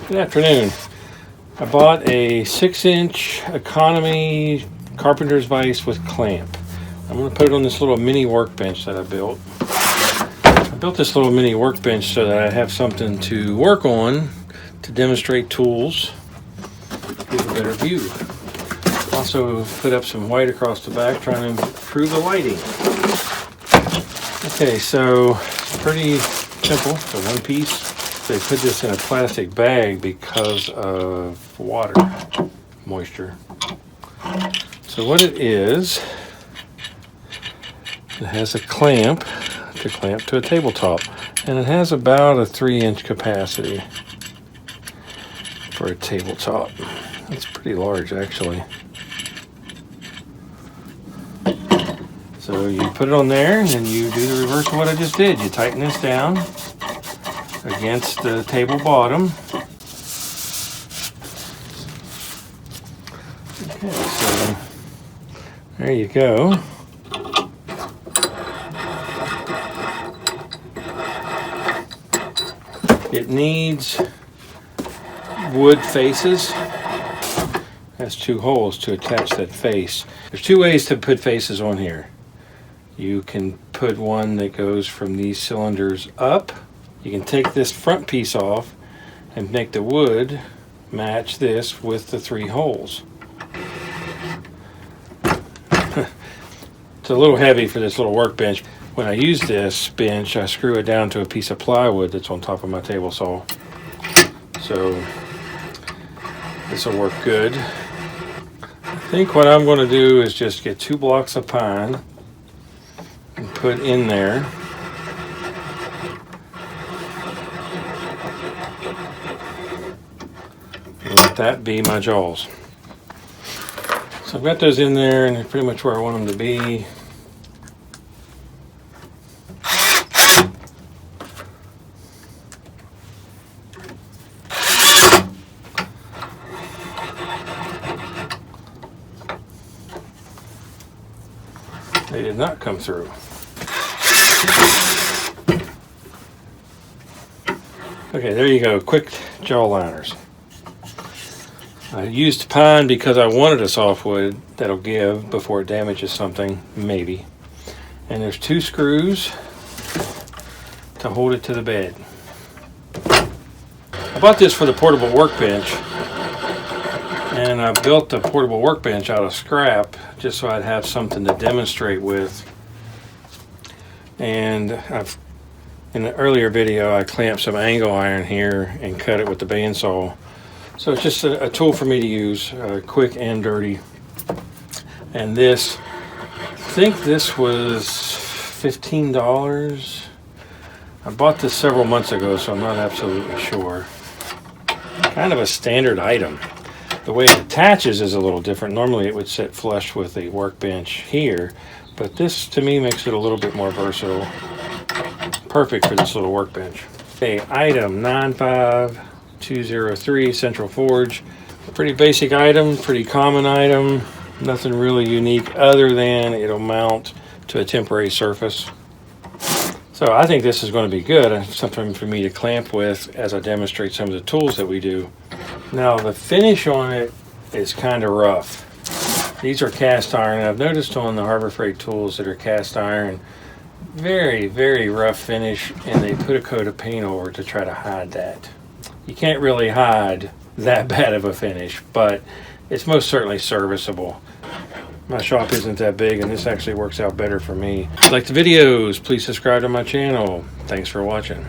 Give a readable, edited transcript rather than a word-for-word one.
Good afternoon. I bought a 6-inch Economy Carpenters Vice with clamp. I'm going to put it on this little mini workbench that I built. I built this little mini workbench so that I have something to work on to demonstrate tools, give a better view. Also put up some white across the back, trying to improve the lighting. Okay, so it's pretty simple. It's a one piece. They put this in a plastic bag because of water, moisture. So what it is, it has a clamp to clamp to a tabletop, and it has about a 3-inch capacity for a tabletop. It's pretty large, actually. So you put it on there and you do the reverse of what I just did. You tighten this down against the table bottom. Okay, so there you go. It needs wood faces. It has 2 holes to attach that face. There's 2 ways to put faces on here. You can put one that goes from these cylinders up. You can take this front piece off and make the wood match this with the 3 holes. It's a little heavy for this little workbench. When I use this bench, I screw it down to a piece of plywood that's on top of my table saw. So this will work good. I think what I'm going to do is just get 2 blocks of pine and put in there. Let that be my jaws. So I've got those in there, and they're pretty much where I want them to be. They did not come through. Okay, there you go. Quick jaw liners. I used pine because I wanted a softwood that'll give before it damages something, maybe. And there's 2 screws to hold it to the bed. I bought this for the portable workbench, and I built the portable workbench out of scrap just so I'd have something to demonstrate with. And in an earlier video, I clamped some angle iron here and cut it with the bandsaw. So it's just a tool for me to use, quick and dirty. And this, I think this was $15. I bought this several months ago, so I'm not absolutely sure. Kind of a standard item. The way it attaches is a little different. Normally it would sit flush with the workbench here, but this to me makes it a little bit more versatile. Perfect for this little workbench. Okay, item 95203 Central Forge. A pretty basic item, pretty common item. Nothing really unique other than it'll mount to a temporary surface. So I think this is going to be good. Something for me to clamp with as I demonstrate some of the tools that we do. Now the finish on it is kind of rough. These are cast iron. I've noticed on the Harbor Freight tools that are cast iron, very, very rough finish, and they put a coat of paint over to try to hide that. You can't really hide that bad of a finish, but it's most certainly serviceable. My shop isn't that big, and this actually works out better for me. If you like the videos, please subscribe to my channel. Thanks for watching.